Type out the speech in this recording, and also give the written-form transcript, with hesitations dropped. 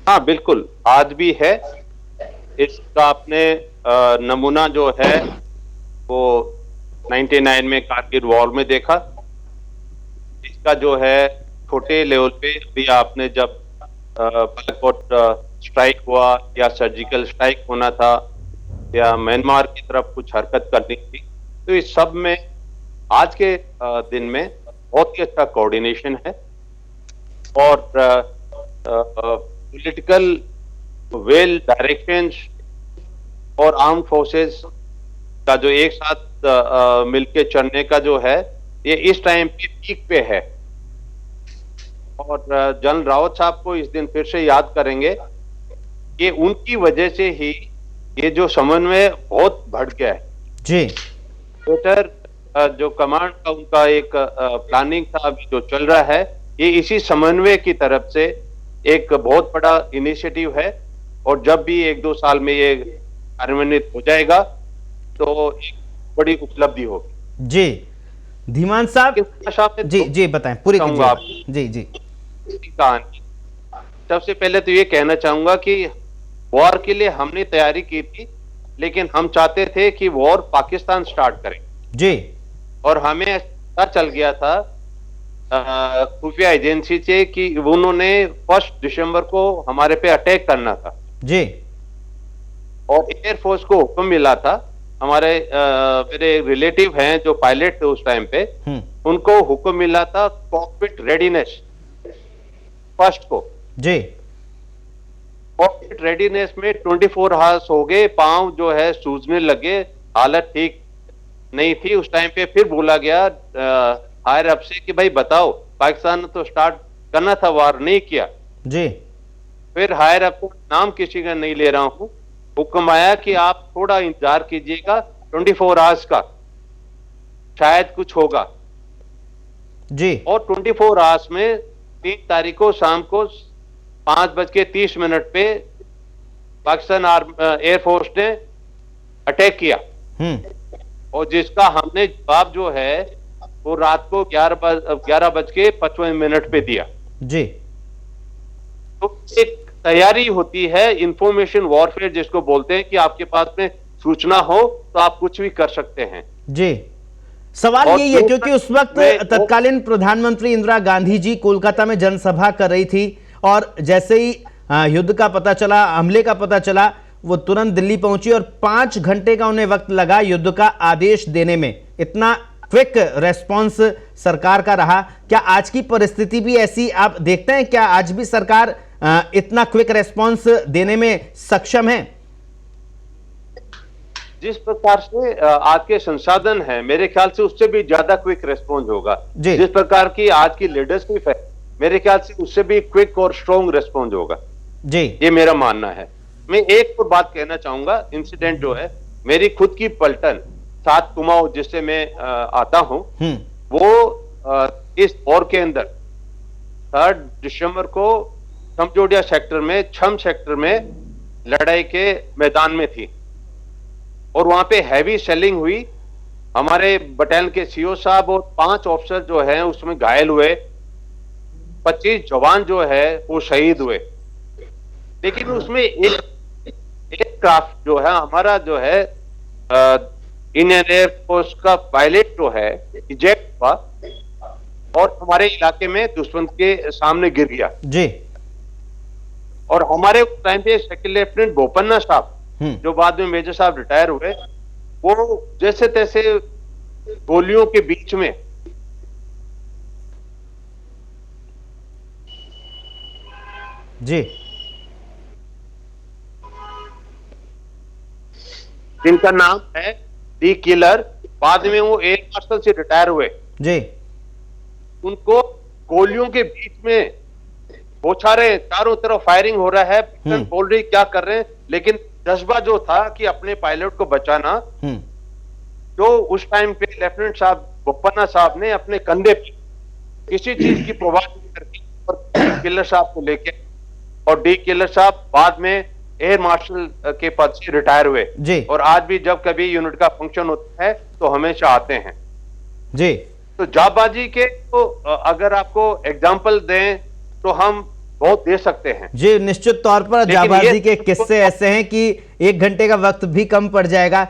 हाँ बिल्कुल, आज भी है। इसका आपने नमूना जो है वो 99 में कारगिल वॉर में देखा। इसका जो है छोटे लेवल पे भी आपने जब बालाकोट स्ट्राइक हुआ या सर्जिकल स्ट्राइक होना था या म्यांमार की तरफ कुछ हरकत करनी थी, तो इस सब में आज के दिन में बहुत ही अच्छा कोऑर्डिनेशन है। और पॉलिटिकल वेल डायरेक्शंस और आर्म फोर्सेस का जो एक साथ मिलके चलने का जो है, ये इस टाइम पे पीक पे है। और जनरल रावत साहब को इस दिन फिर से याद करेंगे कि उनकी वजह से ही ये जो समन्वय बहुत बढ़ गया है। जी बेटर जो कमांड का उनका एक प्लानिंग था अभी जो चल रहा है, ये इसी समन्वय की तरफ से एक बहुत बड़ा इनिशिएटिव है। और जब भी 1-2 साल में ये कार्यान्वित हो जाएगा तो एक बड़ी उपलब्धि होगी। जी धीमान साहब, इस भाषा में जी जी बताएं, पूरी कहूंगा कीजिए। आपको जी जी इसकी कहानी। सबसे पहले तो ये कहना चाहूंगा कि वॉर के लिए हमने तैयारी की थी, लेकिन हम चाहते थे कि वॉर पाकिस्तान स्टार्ट करे। जी और हमें पता चल गया था खुफिया एजेंसी से कि उन्होंने 1 दिसंबर को हमारे पे अटैक करना था। जी और एयरफोर्स को हुक्म मिला था, हमारे मेरे रिलेटिव हैं जो पायलट थे उस टाइम पे, उनको हुक्म मिला था कॉकपिट रेडीनेस 1 को। जी कॉकपिट रेडीनेस में 24 आवर्स हो गए, पांव जो है सूजने लगे, हालत ठीक नहीं थी। उस टाइम पे फिर बोला गया हायर अप से कि भाई बताओ, पाकिस्तान ने तो स्टार्ट करना था, वार नहीं किया। जी फिर हायर अप को नाम किसी का नहीं ले रहा हूं, हुक्म आया कि आप थोड़ा इंतजार कीजिएगा 24 आवर्स का, शायद कुछ होगा। जी और 24 आवर्स में 3 तारीख को शाम को 5:30 पे पाकिस्तान एयरफोर्स ने अटैक किया। और जिसका हमने जवाब जो है वो रात को 11:55 पे दिया। जी तो एक तैयारी होती है, इंफॉर्मेशन वॉरफेयर जिसको बोलते हैं, कि आपके पास में सूचना हो तो आप कुछ भी कर सकते हैं। जी सवाल यही है क्योंकि उस वक्त तत्कालीन प्रधानमंत्री इंदिरा गांधी जी कोलकाता में जनसभा कर रही थी और जैसे ही युद्ध का पता चला, हमले का पता चला, वो तुरंत दिल्ली पहुंची और 5 घंटे का उन्हें वक्त लगा युद्ध का आदेश देने में। इतना क्विक रेस्पॉन्स सरकार का रहा। क्या आज की परिस्थिति भी ऐसी आप देखते हैं? क्या आज भी सरकार इतना क्विक रेस्पॉन्स देने में सक्षम है? जिस प्रकार से आज के संसाधन है, मेरे ख्याल से उससे भी ज्यादा क्विक रेस्पॉन्स होगा। जिस प्रकार की आज की लीडरशिप है, मेरे ख्याल से उससे भी क्विक और स्ट्रॉन्ग रेस्पॉन्स होगा। जी ये मेरा मानना है। मैं एक और बात कहना चाहूंगा, इंसिडेंट जो है मेरी खुद की पलटन 7 कुमाऊं जिससे मैं आता हूं, वो इस वॉर के अंदर 3 दिसंबर को समझौडिया सेक्टर में, छम सेक्टर में लड़ाई के मैदान में थी। और वहां पे हैवी सेलिंग हुई। हमारे बटालियन के सीओ साहब और 5 ऑफिसर जो हैं उसमें घायल हुए, 25 जवान जो है वो शहीद हुए। लेकिन उसमें एक क्राफ्ट जो है हमारा जो है इंडियन एयरफोर्स का पायलट जो है इजेक्ट हुआ और हमारे इलाके में दुश्मन के सामने गिर गया। जी और हमारे उस टाइम पे सेकंड लेफ्टिनेंट बोपन्ना साहब, जो बाद में मेजर साहब रिटायर हुए, वो जैसे तैसे गोलियों के बीच में जी जिनका नाम है डी किलर, बाद में वो एयर मार्शल से रिटायर हुए, जी उनको गोलियों के बीच में बौछारे, चारों तरफ फायरिंग हो रहा है, बोल रही क्या कर रहे हैं, लेकिन जज्बा जो था कि अपने पायलट को बचाना, जो उस टाइम पे लेफ्टिनेंट साहब बोपन्ना साहब ने अपने कंधे पे किसी चीज की परवाह नहीं करके और किलर साहब को लेके, और डी किलर साहब बाद में एयर मार्शल के पद से रिटायर हुए जी। और आज भी जब कभी यूनिट का फंक्शन होता है तो हमेशा आते हैं जी। तो जाबाजी के तो अगर आपको एग्जाम्पल दें तो हम बहुत दे सकते हैं जी। निश्चित तौर पर लेकिन जाबाजी के किस्से ऐसे हैं कि 1 घंटे का वक्त भी कम पड़ जाएगा।